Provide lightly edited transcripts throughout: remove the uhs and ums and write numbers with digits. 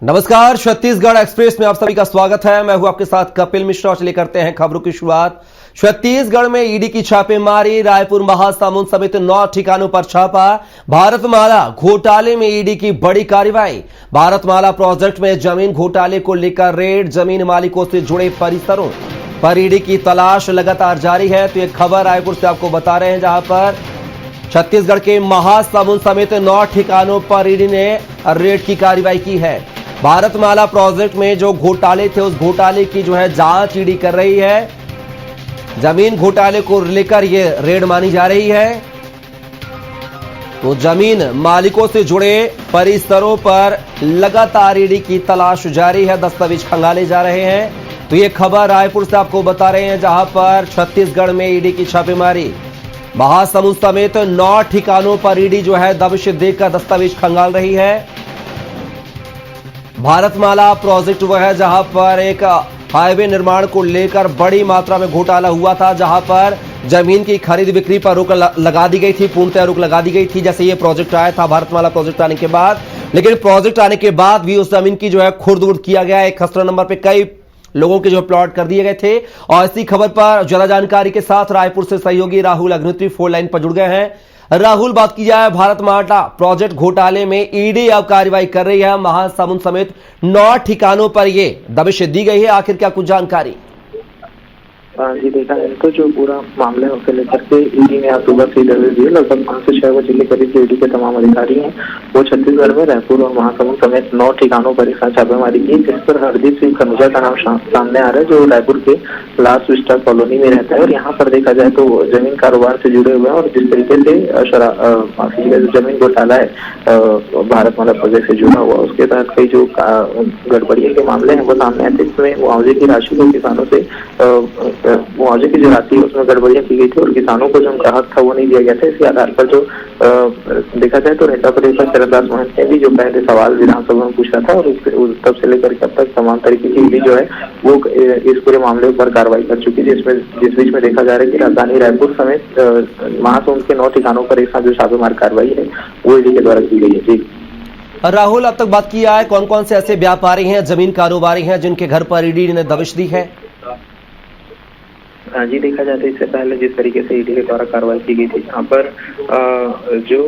नमस्कार, छत्तीसगढ़ एक्सप्रेस में आप सभी का स्वागत है। मैं हूं आपके साथ कपिल मिश्रा। चलिए करते हैं खबरों की शुरुआत। छत्तीसगढ़ में ईडी की छापेमारी, रायपुर महासमुंद समेत 9 ठिकानों पर छापा। भारतमाला घोटाले में ईडी की बड़ी कार्रवाई। भारतमाला प्रोजेक्ट में जमीन घोटाले को लेकर रेड, जमीन मालिकों से जुड़े परिसरों पर ईडी की तलाश लगातार जारी है। तो यह खबर रायपुर से आपको बता रहे हैं, जहां पर छत्तीसगढ़ के महासमुंद समेत 9 ठिकानों पर ईडी ने रेड की कार्रवाई की है। भारतमाला प्रोजेक्ट में जो घोटाले थे, उस घोटाले की जांच ईडी कर रही है। जमीन घोटाले को लेकर यह रेड मानी जा रही है। तो जमीन मालिकों से जुड़े परिसरों पर लगातार ईडी की तलाश जारी है, दस्तावेज खंगाले जा रहे हैं। तो यह खबर रायपुर से आपको बता रहे हैं, जहां पर छत्तीसगढ़ में ईडी की छापेमारी। महासमुंद समेत 9 ठिकानों पर ईडी दबिश देकर दस्तावेज खंगाल रही है। भारतमाला प्रोजेक्ट जहां पर एक हाईवे निर्माण को लेकर बड़ी मात्रा में घोटाला हुआ था, जहां पर जमीन की खरीद बिक्री पर रोक लगा दी गई थी, पूर्णतः रोक लगा दी गई थी जैसे ये प्रोजेक्ट आया था भारतमाला प्रोजेक्ट आने के बाद। लेकिन प्रोजेक्ट आने के बाद भी उस जमीन की खुर्द-बुर्द किया गया। एक खसरा नंबर पे कई लोगों के प्लॉट कर दिए गए थे। और इसी खबर पर ज्यादा जानकारी के साथ रायपुर से सहयोगी राहुल अग्निहोत्री फोन लाइन पर जुड़ गए हैं। राहुल, बात की जाए भारतमाला प्रोजेक्ट घोटाले में ईडी अब कार्रवाई कर रही है। महासमुंद समेत 9 ठिकानों पर यह दबिश दी गई है, आखिर क्या कुछ जानकारी? जी देखा है तो जो पूरा मामले को लेकर के ईडी ने आज सुबह से दबिश दिए। लगभग 5 से 6 बजे के करीब ईडी के तमाम अधिकारी हैं वो छत्तीसगढ़ में रायपुर और महासमुंद समेत 9 ठिकानों पर एक साथ छापेमारी की, जिस पर हरदीप सिंह खनुजा का नाम सामने आ रहा है, जो रायपुर के लास्ट विस्टा कॉलोनी में रहता है। और यहाँ पर देखा जाए तो जमीन कारोबार से जुड़े हुए हैं और जिस तरीके से जमीन घोटाला है भारतमाला प्रोजेक्ट से जुड़ा हुआ, उसके तहत कई जो गड़बड़ियों के मामले हैं वो सामने आते हैं। इसमें मुआवजे की राशि को किसानों से मुआवजे की जो राशि है उसमें गड़बड़ियां की गई थी और किसानों को जो उनका हक था वो नहीं दिया गया था। इसके आधार पर जो देखा जाए तो नेता प्रतिपक्ष चरणदास महंत ने भी जो पहले सवाल विधानसभा में पूछा था और तब से लेकर अब तक तमाम तरीके की ईडी वो इस पूरे मामले पर कार्रवाई कर चुकी है। जिस बीच में देखा जा रहा है कि राजधानी रायपुर समेत महासमुंद के 9 ठिकानों पर एक साथ जो छापेमार कार्रवाई है वो ईडी के द्वारा की गई है। जी राहुल, अब तक बात किया है कौन कौन से ऐसे व्यापारी हैं, जमीन कारोबारी हैं जिनके घर पर ईडी ने दबिश दी है? जी देखा जाए तो इससे पहले जिस तरीके से ईडी के द्वारा कार्रवाई की गई थी, जहाँ पर जो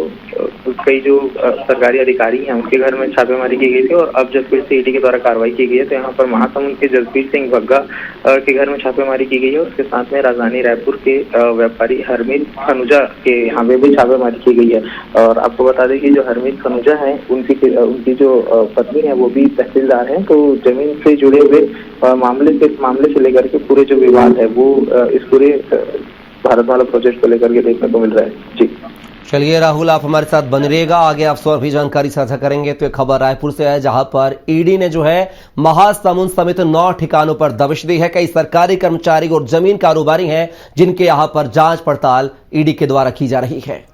कई जो सरकारी अधिकारी हैं उनके घर में छापेमारी की गई थी, और अब जब फिर से ईडी के द्वारा कार्रवाई की गई है तो यहाँ पर महासमुंद के जसबीर सिंह भग्गा के घर में छापेमारी की गई है। उसके साथ में राजधानी रायपुर के व्यापारी हरमीत खनुजा के यहाँ पे भी छापेमारी की गई है। और आपको बता दें कि जो हरमीत खनुजा है उनकी जो पत्नी है वो भी तहसीलदार है। तो जमीन से जुड़े हुए मामले से लेकर के पूरे जो विवाद है वो इस पूरे भारतमाला प्रोजेक्ट को लेकर के देखने को मिल रहा है। जी चलिए राहुल, आप हमारे साथ बने रहिएगा, आगे आप और भी जानकारी साझा करेंगे। तो एक खबर रायपुर से है, जहां पर ईडी ने महासमुंद समेत 9 ठिकानों पर दबिश दी है। कई सरकारी कर्मचारी और जमीन कारोबारी हैं जिनके यहां पर जांच पड़ताल ईडी के द्वारा की जा रही है।